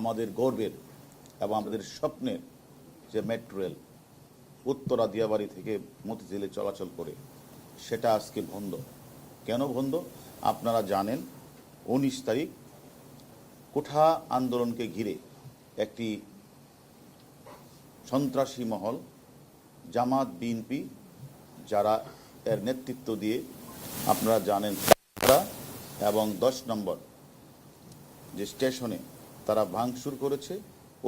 আমাদের গর্বের এবং আমাদের স্বপ্নের যে মেট্রো রেল উত্তরা দিয়াবাড়ি থেকে মতিঝিলে চলাচল করে, সেটা আজকে বন্ধ। কেন বন্ধ আপনারা জানেন। 19 তারিখ কোঠা আন্দোলনকে ঘিরে একটি সন্ত্রাসী মহল জামাত বিএনপি যারা এর নেতৃত্ব দিয়ে আপনারা জানেন তারা এবং 10 নম্বর যে স্টেশনে তারা ভাঙচুর করেছে,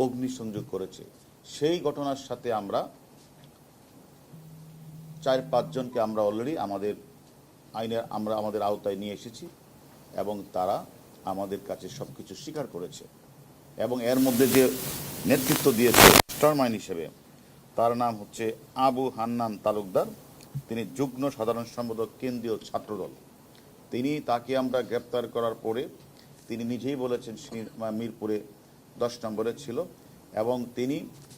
অগ্নিসংযোগ করেছে। সেই ঘটনার সাথে আমরা 4-5 জনকে আমরা অলরেডি আমাদের আইনের আমাদের আওতায় নিয়ে এসেছি এবং তারা আমাদের কাছে সবকিছু স্বীকার করেছে। এবং এর মধ্যে যে নেতৃত্ব দিয়েছে মাস্টারমাইন্ড হিসেবে, তার নাম হচ্ছে আবু হান্নান তালুকদার। তিনি যুগ্ম সাধারণ সম্পাদক কেন্দ্রীয় ছাত্রদল। তাকে আমরা গ্রেপ্তার করার পরে তিনি নিজেই বলেছেন মিরপুরে 10 নম্বরে ছিল এবং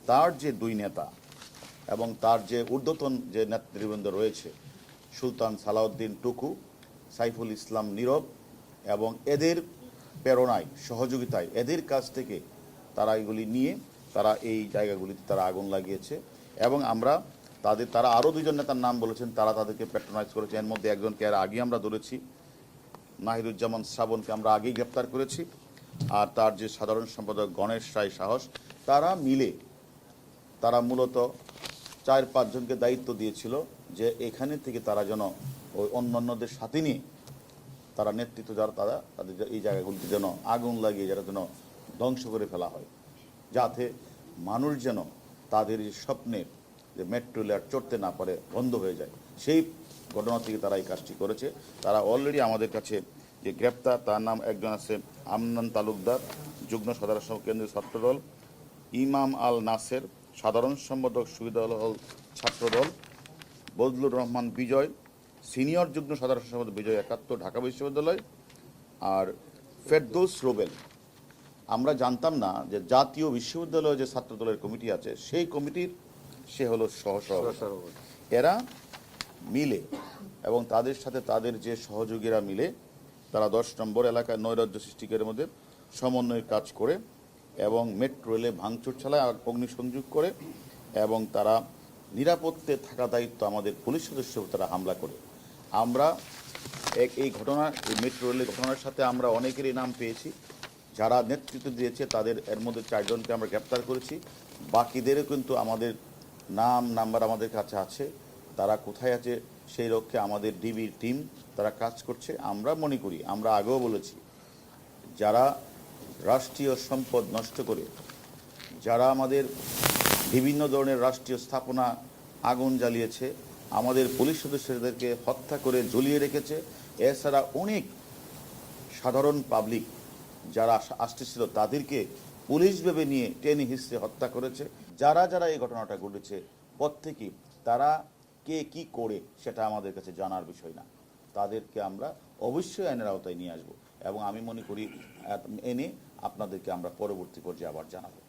তার যে 2 নেতা এবং তার যে ঊর্ধ্বতন যে নেতৃবৃন্দ রয়েছে, সুলতান সালাউদ্দিন টুকু, সাইফুল ইসলাম নীরব, এবং এদের প্রেরণায় সহযোগিতায় এদের কাছ থেকে তারা এগুলি নিয়ে তারা এই জায়গাগুলিতে তারা আগুন লাগিয়েছে। এবং আমরা তারা আরও 2 জন নেতার নাম বলেছেন, তারা তাদেরকে প্যাট্রোনাইজ করেছে। এর মধ্যে একজনকে আর আগে আমরা ধরেছি, নাহিরুজ্জামান শ্রাবণকে আমরা আগেই গ্রেপ্তার করেছি। আর তার যে সাধারণ সম্পাদক গণেশ রায় সাহস, তারা মূলত 4-5 জনকে দায়িত্ব দিয়েছিল যে এখানে থেকে তারা যেন ওই অন্যান্যদের সাথে নিয়ে তারা নেতৃত্ব যারা তাদের এই জায়গাগুলিতে যেন আগুন লাগিয়ে যারা যেন ধ্বংস করে ফেলা হয়, যাতে মানুষ যেন তাদের যে স্বপ্নের যে মেট্রো রেল চড়তে না পারে, বন্ধ হয়ে যায়। সেই ঘটনা থেকে তারা এই কাজটি করেছে। তারা অলরেডি আমাদের কাছে যে গ্রেপ্তার, তার নাম একজন আছে আমনান তালুকদার, যুগ্ম সাধারণ সম্পাদক কেন্দ্রীয় ছাত্রদল, ইমাম আল নাসের, সাধারণ সম্পাদক সুবিধাল হল ছাত্রদল, বজলুর রহমান বিজয়, সিনিয়র যুগ্ম সাধারণ সম্পাদক বিজয় 71 ঢাকা বিশ্ববিদ্যালয়, আর ফেরদৌস রোবেল। আমরা জানতাম না যে জাতীয় বিশ্ববিদ্যালয়ে যে ছাত্রদলের কমিটি আছে, সেই কমিটির সে হলো সহসভাপতি। এরা মিলে এবং তাদের সাথে তাদের যে সহযোগীরা মিলে তারা 10 নম্বর এলাকায় নৈরাজ্য সৃষ্টিকারের মধ্যে সমন্বয়ে কাজ করে এবং মেট্রো রেলে ভাঙচুর চালায় আর অগ্নিসংযোগ করে, এবং তারা নিরাপত্তে থাকা দায়িত্ব আমাদের পুলিশ সদস্য তারা হামলা করে। আমরা এই মেট্রো রেলের ঘটনার সাথে আমরা অনেকেরই নাম পেয়েছি যারা নেতৃত্ব দিয়েছে। তাদের এর মধ্যে 4 জনকে আমরা গ্রেপ্তার করেছি। বাকিদেরও কিন্তু আমাদের নাম্বার আমাদের কাছে আছে। তারা কোথায় আছে সেই লক্ষ্যে আমাদের ডিবির টিম তারা কাজ করছে। আমরা মনে করি, আমরা আগেও বলেছি, যারা রাষ্ট্রীয় সম্পদ নষ্ট করে, যারা আমাদের বিভিন্ন ধরনের রাষ্ট্রীয় স্থাপনা আগুন জ্বালিয়েছে, আমাদের পুলিশ সদস্যদেরকে হত্যা করে ঝুলিয়ে রেখেছে, এছাড়া অনেক সাধারণ পাবলিক যারা আসতেছিল তাদেরকে পুলিশ ভেবে নিয়ে টেনে হিঁচড়ে হত্যা করেছে। যারা এই ঘটনাটা ঘটেছে প্রত্যেকেই তারা কে কি করে সেটা আমাদের কাছে জানার বিষয় না। তাদেরকে আমরা অবশ্যই আইনের আওতায় নিয়ে আসবো এবং আমি মনে করি এনে আপনাদেরকে আমরা পরবর্তী পর্যায়ে আবার জানাবো।